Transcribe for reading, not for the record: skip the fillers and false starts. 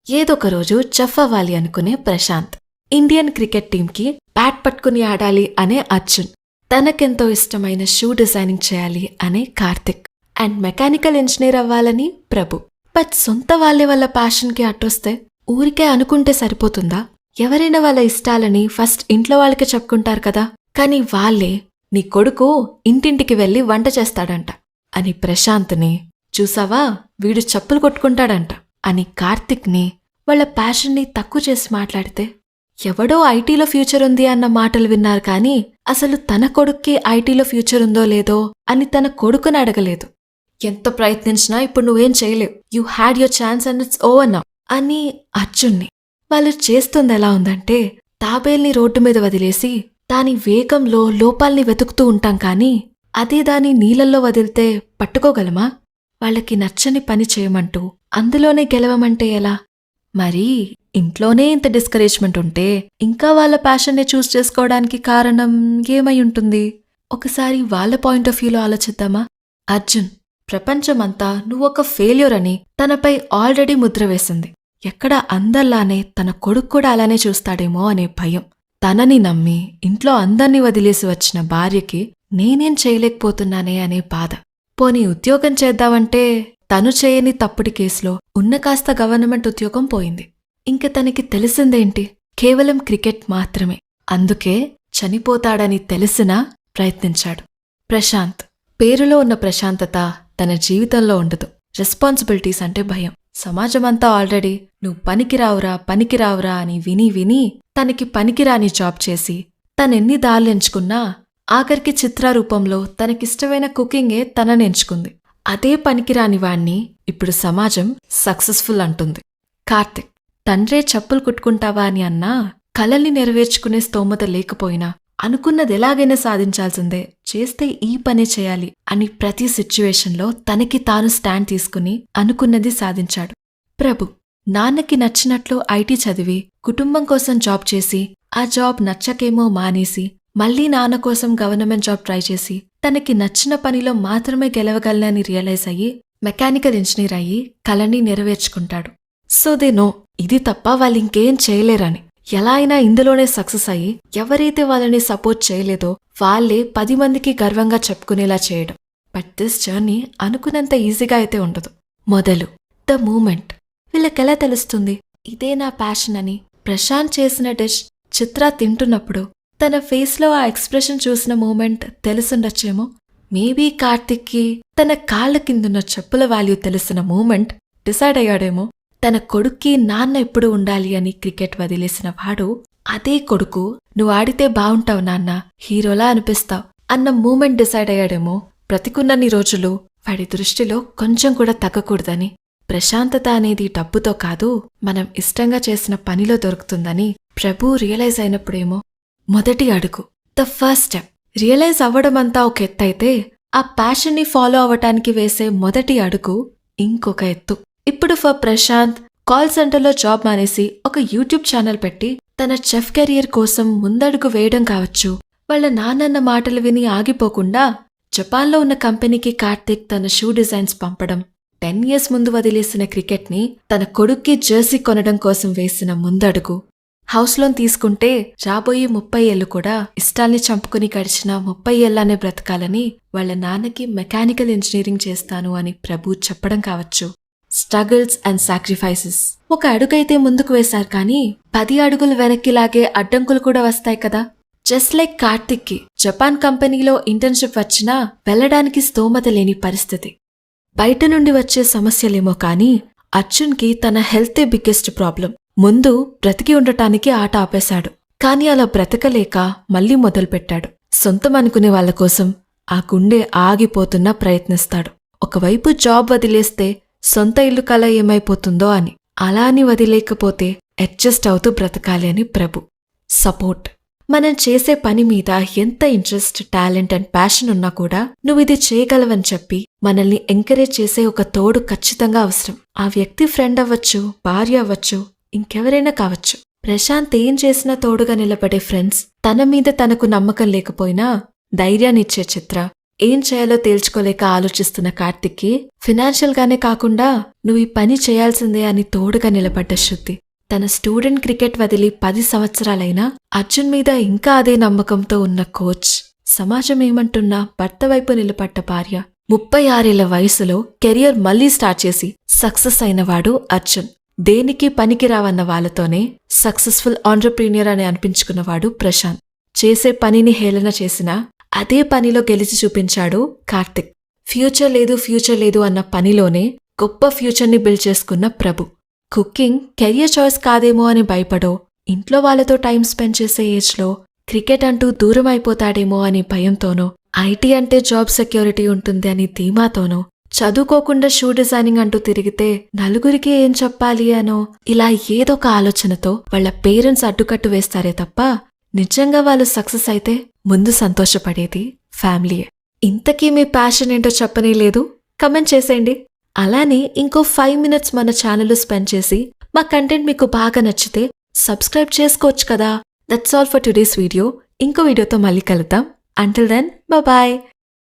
ఏదొక రోజు చెఫ్ అవ్వాలి అనుకునే ప్రశాంత్, ఇండియన్ క్రికెట్ టీంకి బ్యాట్ పట్టుకుని ఆడాలి అనే అర్జున్, తనకెంతో ఇష్టమైన షూ డిజైనింగ్ చేయాలి అనే కార్తిక్, అండ్ మెకానికల్ ఇంజనీర్ అవ్వాలని ప్రభు. బట్ సొంత వాళ్ళే వాళ్ళ ప్యాషన్కి అట్టొస్తే ఊరికే అనుకుంటే సరిపోతుందా? ఎవరైనా వాళ్ళ ఇష్టాలని ఫస్ట్ ఇంట్లో వాళ్ళకి చెప్పుకుంటారు కదా. కానీ వాళ్ళే నీ కొడుకు ఇంటింటికి వెళ్లి వంట చేస్తాడంట అని ప్రశాంత్ని, చూసావా వీడు చెప్పులు కొట్టుకుంటాడంట అని కార్తిక్ని వాళ్ళ ప్యాషన్ని తక్కువ చేసి మాట్లాడితే, ఎవడో ఐటీలో ఫ్యూచర్ ఉంది అన్న మాటలు విన్నారు కానీ అసలు తన కొడుక్కి ఐటీలో ఫ్యూచర్ ఉందో లేదో అని తన కొడుకుని అడగలేదు. ఎంత ప్రయత్నించినా ఇప్పుడు నువ్వేం చేయలేవు, you had your chance and it's over now అని అర్జున్ని. వాళ్ళు చేస్తుంది ఎలా ఉందంటే, తాబేల్ని రోడ్డు మీద వదిలేసి దాని వేగంలో లోపాల్ని వెతుకుతూ ఉంటాం కానీ అదే దాని నీళ్ళల్లో వదిలితే పట్టుకోగలమా? వాళ్ళకి నచ్చని పని చేయమంటూ అందులోనే గెలవమంటే ఎలా? మరి ఇంట్లోనే ఇంత డిస్కరేజ్మెంట్ ఉంటే ఇంకా వాళ్ళ ప్యాషన్ని చూస్ చేసుకోవడానికి కారణం ఏమై ఉంటుంది? ఒకసారి వాళ్ళ పాయింట్ ఆఫ్ వ్యూలో ఆలోచిద్దామా? అర్జున్, ప్రపంచమంతా నువ్వొక ఫెయిల్యూర్ అని తనపై ఆల్రెడీ ముద్ర వేసింది. ఎక్కడ అందర్లానే తన కొడుకు కూడా అలానే చూస్తాడేమో అనే భయం. తనని నమ్మి ఇంట్లో అందర్నీ వదిలేసి వచ్చిన భార్యకి నేనేం చేయలేకపోతున్నానే అనే బాధ. పోనీ ఉద్యోగం చేద్దామంటే తను చేయని తప్పుడు కేసులో ఉన్న కాస్త గవర్నమెంట్ ఉద్యోగం పోయింది. ఇంక తనకి తెలిసిందేంటి? కేవలం క్రికెట్ మాత్రమే. అందుకే చనిపోతాడని తెలిసినా ప్రయత్నించాడు. ప్రశాంత్ పేరులో ఉన్న ప్రశాంతత తన జీవితంలో ఉండదు. రెస్పాన్సిబిలిటీస్ అంటే భయం. సమాజమంతా ఆల్రెడీ నువ్వు పనికిరావురా అని విని విని తనకి పనికిరాని జాబ్ చేసి తనెన్ని దారులెంచుకున్నా ఆఖరికి చిత్రరూపంలో తనకిష్టమైన కుకింగే తననెంచుకుంది. అదే పనికిరాని వాణ్ణి ఇప్పుడు సమాజం సక్సెస్ఫుల్ అంటుంది. కార్తిక్ తండ్రే చెప్పులు కుట్టుకుంటావా అని అన్నా కలల్ని నెరవేర్చుకునే స్తోమత లేకపోయినా అనుకున్నదెలాగైనా సాధించాల్సిందే, చేస్తే ఈ పనే చేయాలి అని ప్రతి సిచ్యువేషన్లో తనకి తాను స్టాండ్ తీసుకుని అనుకున్నది సాధించాడు. ప్రభు నాన్నకి నచ్చినట్లు ఐటీ చదివి కుటుంబం కోసం జాబ్ చేసి ఆ జాబ్ నచ్చకేమో మానేసి మళ్లీ నాన్న కోసం గవర్నమెంట్ జాబ్ ట్రై చేసి తనకి నచ్చిన పనిలో మాత్రమే గెలవగలనని రియలైజ్ అయ్యి మెకానికల్ ఇంజనీర్ అయ్యి కలని నెరవేర్చుకుంటాడు. సో దే నో ఇది తప్ప వాళ్ళింకేం చేయలేరని. ఎలా అయినా ఇందులోనే సక్సెస్ అయ్యి ఎవరైతే వాళ్ళని సపోర్ట్ చేయలేదో వాళ్ళే 10 మందికి గర్వంగా చెప్పుకునేలా చేయడం. బట్ దిస్ జర్నీ అనుకున్నంత ఈజీగా అయితే ఉండదు. మొదలు ద మూమెంట్. వీళ్ళకెలా తెలుస్తుంది ఇదే నా ప్యాషన్ అని? ప్రశాంత్ చేసిన డిష్ చిత్ర తింటున్నప్పుడు తన ఫేస్లో ఆ ఎక్స్ప్రెషన్ చూసిన మూమెంట్ తెలుసుండొచ్చేమో. మేబీ కార్తిక్కి తన కాళ్ల కిందున్న చెప్పుల వాల్యూ తెలిసిన మూమెంట్ డిసైడ్ అయ్యాడేమో. తన కొడుక్కి నాన్న ఎప్పుడు ఉండాలి అని క్రికెట్ వదిలేసిన వాడు అదే కొడుకు నువ్వు ఆడితే బావుంటావు నాన్న, హీరోలా అనిపిస్తావు అన్న మూమెంట్ డిసైడ్ అయ్యాడేమో. బ్రతికున్నన్ని రోజులు వాడి దృష్టిలో కొంచెం కూడా తగ్గకూడదని, ప్రశాంతత అనేది డబ్బుతో కాదు మనం ఇష్టంగా చేసిన పనిలో దొరుకుతుందని ప్రభు రియలైజ్ అయినప్పుడేమో. మొదటి అడుగు, ద ఫస్ట్ స్టెప్. రియలైజ్ అవ్వడమంతా ఒక ఎత్తైతే ఆ ప్యాషన్ని ఫాలో అవ్వటానికి వేసే మొదటి అడుగు ఇంకొక ఎత్తు. ఇప్పుడు ఫర్ ప్రశాంత్ కాల్ సెంటర్లో జాబ్ మానేసి ఒక యూట్యూబ్ ఛానల్ పెట్టి తన చెఫ్ కెరియర్ కోసం ముందడుగు వేయడం కావచ్చు. వాళ్ళ నాన్నన్న మాటలు విని ఆగిపోకుండా జపాన్లో ఉన్న కంపెనీకి కార్తిక్ తన షూ డిజైన్స్ పంపడం, 10 years ముందు వదిలేసిన క్రికెట్ని తన కొడుక్కి జెర్సీ కొనడం కోసం వేసిన ముందడుగు. హౌస్ లోన్ తీసుకుంటే రాబోయే 30 ఏళ్లు కూడా ఇష్టాల్ని చంపుకుని గడిచిన 30 ఏళ్లనే బ్రతకాలని వాళ్ళ నాన్నకి మెకానికల్ ఇంజనీరింగ్ చేస్తాను అని ప్రభు చెప్పడం కావచ్చు. Struggles and sacrifices. ఒక అడుగైతే ముందుకు వేశారు కానీ 10 అడుగులు వెనక్కిలాగే అడ్డంకులు కూడా వస్తాయి కదా. జస్ట్ లైక్ కార్తిక్కి జపాన్ కంపెనీలో ఇంటర్న్షిప్ వచ్చినా వెళ్లడానికి స్తోమత లేని పరిస్థితి. బయట నుండి వచ్చే సమస్యలేమో కానీ అర్జున్కి తన హెల్తే బిగ్గెస్ట్ ప్రాబ్లం. ముందు బ్రతికి ఉండటానికి ఆట ఆపేశాడు, కానీ అలా బ్రతకలేక మళ్లీ మొదలుపెట్టాడు. సొంతం అనుకునే వాళ్ల కోసం ఆ గుండె ఆగిపోతున్నా ప్రయత్నిస్తాడు. ఒకవైపు జాబ్ వదిలేస్తే సొంత ఇల్లు కల ఏమైపోతుందో అని, అలా అని వదిలేకపోతే అడ్జస్ట్ అవుతూ బ్రతకాలి అని ప్రభు. సపోర్ట్. మనం చేసే పని మీద ఎంత ఇంట్రెస్ట్, టాలెంట్ అండ్ ప్యాషన్ ఉన్నా కూడా నువ్విది చేయగలవని చెప్పి మనల్ని ఎంకరేజ్ చేసే ఒక తోడు ఖచ్చితంగా అవసరం. ఆ వ్యక్తి ఫ్రెండ్ అవ్వచ్చు, భార్య అవ్వచ్చు, ఇంకెవరైనా కావచ్చు. ప్రశాంత్ ఏం చేసినా తోడుగా నిలబడే ఫ్రెండ్స్, తన మీద తనకు నమ్మకం లేకపోయినా ధైర్యాన్నిచ్చే చిత్ర, ఏం చేయాలో తేల్చుకోలేక ఆలోచిస్తున్న కార్తిక్కి ఫినాన్షియల్ గానే కాకుండా నువ్వు ఈ పని చేయాల్సిందే అని తోడుగా నిలబడ్డ శృతి. తన స్టూడెంట్ క్రికెట్ వదిలి 10 సంవత్సరాలైనా అర్జున్ మీద ఇంకా అదే నమ్మకంతో ఉన్న కోచ్, సమాజం ఏమంటున్నా భర్త వైపు నిలబడ్డ భార్య, 36 ఏళ్ల వయసులో కెరియర్ మళ్లీ స్టార్ట్ చేసి సక్సెస్ అయినవాడు అర్జున్. దేనికి పనికి రావన్న వాళ్ళతోనే సక్సెస్ఫుల్ ఆంటర్‌ప్రీనియర్ అని అనిపించుకున్నవాడు ప్రశాంత్. చేసే పనిని హేళన చేసినా అదే పనిలో గెలిచి చూపించాడు కార్తిక్. ఫ్యూచర్ లేదు అన్న పనిలోనే గొప్ప ఫ్యూచర్ని బిల్డ్ చేసుకున్న ప్రభు. కుకింగ్ కెరియర్ చాయిస్ కాదేమో అని భయపడో, ఇంట్లో వాళ్ళతో టైం స్పెండ్ చేసే ఏజ్లో క్రికెట్ అంటూ దూరం అయిపోతాడేమో అని భయంతోనో, ఐటీ అంటే జాబ్ సెక్యూరిటీ ఉంటుంది అని ధీమాతోనో, చదువుకోకుండా షూ డిజైనింగ్ అంటూ తిరిగితే నలుగురికి ఏం చెప్పాలి అనో, ఇలా ఏదొక ఆలోచనతో వాళ్ళ పేరెంట్స్ అడ్డుకట్టు వేస్తారే తప్ప నిజంగా వాళ్ళు సక్సెస్ అయితే ముందు సంతోషపడేది ఫ్యామిలీయే. ఇంతకీ మీ ప్యాషన్ ఏంటో చెప్పనే లేదు? కమెంట్ చేసేయండి. అలానే ఇంకో 5 మినిట్స్ మన ఛానల్ స్పెండ్ చేసి మా కంటెంట్ మీకు బాగా నచ్చితే సబ్స్క్రైబ్ చేసుకోవచ్చు కదా. That's all for today's video. ఇంకో వీడియోతో మళ్ళీ కలుద్దాం. Until then bye.